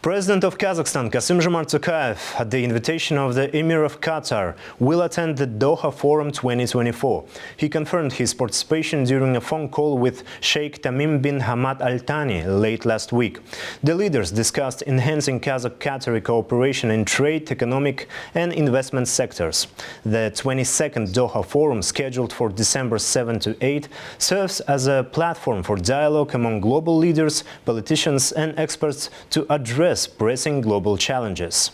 President of Kazakhstan, Kassym-Jomart Tokayev, at the invitation of the Emir of Qatar, will attend the Doha Forum 2024. He confirmed his participation during a phone call with Sheikh Tamim bin Hamad Al Thani late last week. The leaders discussed enhancing Kazakh-Qatari cooperation in trade, economic and investment sectors. The 22nd Doha Forum, scheduled for December 7 to 8, serves as a platform for dialogue among global leaders, politicians and experts to address pressing global challenges.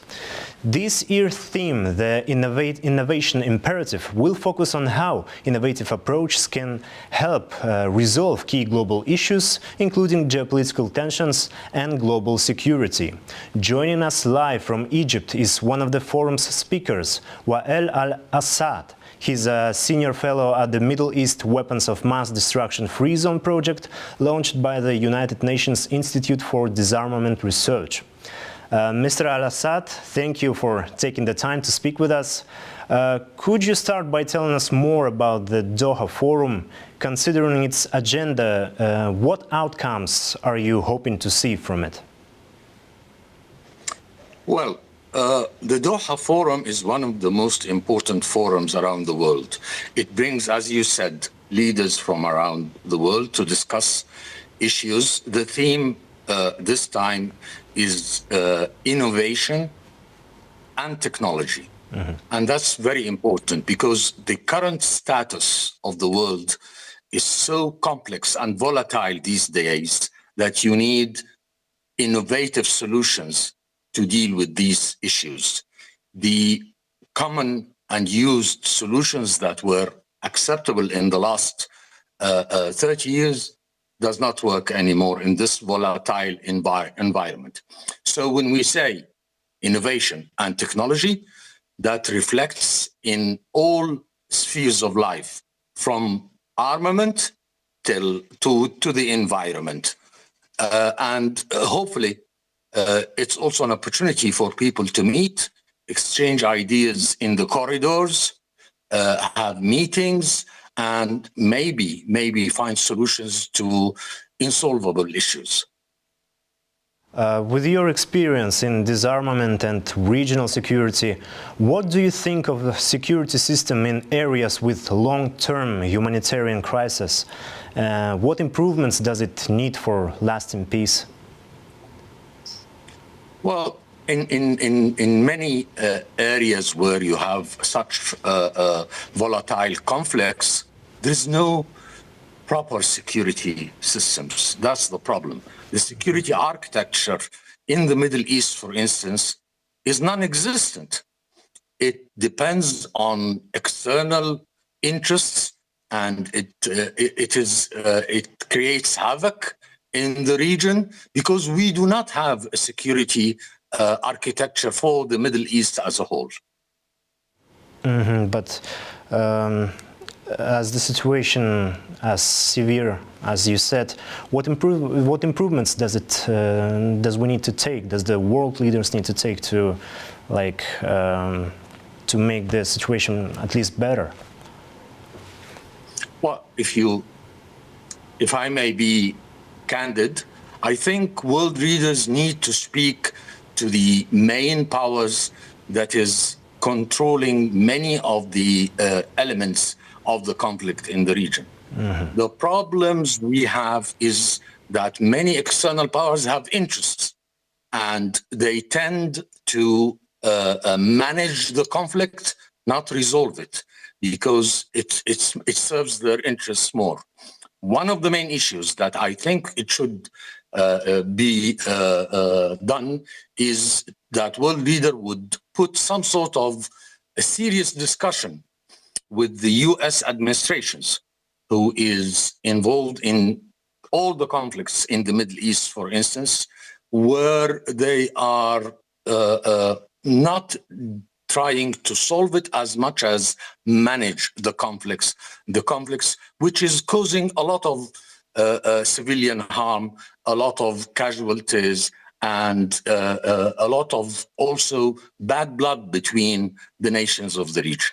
This year's theme, the Innovation Imperative, will focus on how innovative approaches can help resolve key global issues, including geopolitical tensions and global security. Joining us live from Egypt is one of the forum's speakers, Wael Al-Assad. He's a senior fellow at the Middle East Weapons of Mass Destruction Free Zone project, launched by the United Nations Institute for Disarmament Research. Mr. Al-Assad, thank you for taking the time to speak with us. Could you start by telling us more about the Doha Forum? Considering its agenda, what outcomes are you hoping to see from it? Well, the Doha Forum is one of the most important forums around the world. It brings, as you said, leaders from around the world to discuss issues. The theme this time is innovation and technology. And that's very important because the current status of the world is so complex and volatile these days that you need innovative solutions to deal with these issues. The common and used solutions that were acceptable in the last 30 years does not work anymore in this volatile environment. So when we say innovation and technology, that reflects in all spheres of life, from armament to the environment. And hopefully, it's also an opportunity for people to meet, exchange ideas in the corridors, have meetings, and maybe find solutions to insolvable issues. With your experience in disarmament and regional security, what do you think of the security system in areas with long-term humanitarian crisis? What improvements does it need for lasting peace? Well, in many areas where you have such volatile conflicts, there's no proper security systems. That's the problem. The security architecture in the Middle East, for instance, is non-existent. It depends on external interests, and it creates havoc in the region because we do not have a security architecture for the Middle East as a whole. But as the situation as severe as you said, what improvements does we need to take? Does the world leaders need to take to make the situation at least better? Well, if I may be candid, I think world leaders need to speak to the main powers that is controlling many of the elements of the conflict in the region. The problems we have is that many external powers have interests, and they tend to manage the conflict, not resolve it, because it serves their interests more. One of the main issues that I think it should be done is that world leader would put some sort of a serious discussion with the US administrations, who is involved in all the conflicts in the Middle East, for instance, where they are not trying to solve it as much as manage the conflicts which is causing a lot of civilian harm, a lot of casualties, and a lot of also bad blood between the nations of the region.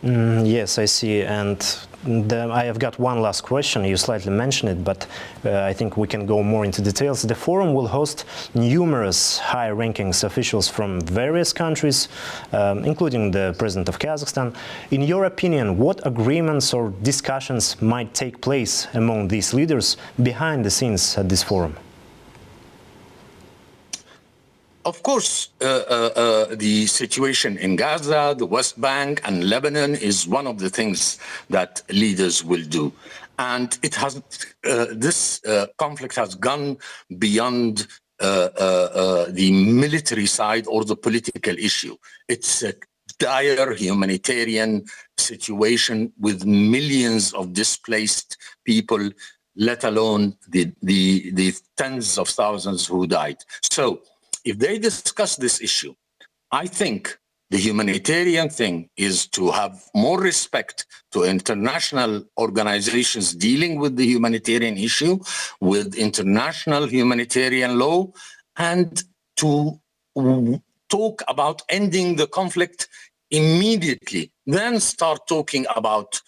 Yes, I see. And I have got one last question. You slightly mentioned it, but I think we can go more into details. The forum will host numerous high-ranking officials from various countries, including the President of Kazakhstan. In your opinion, what agreements or discussions might take place among these leaders behind the scenes at this forum? Of course, the situation in Gaza, the West Bank, and Lebanon is one of the things that leaders will do. And it has this conflict has gone beyond the military side or the political issue. It's a dire humanitarian situation with millions of displaced people, let alone the tens of thousands who died. So, if they discuss this issue, I think the humanitarian thing is to have more respect to international organizations dealing with the humanitarian issue, with international humanitarian law, and to talk about ending the conflict immediately. Then start talking about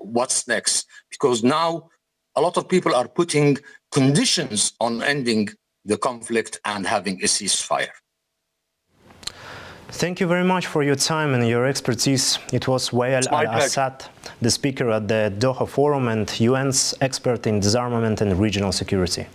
what's next. Because now a lot of people are putting conditions on ending the conflict and having a ceasefire. Thank you very much for your time and your expertise. It was Wael Al-Assad, the speaker at the Doha Forum and UN's expert in disarmament and regional security.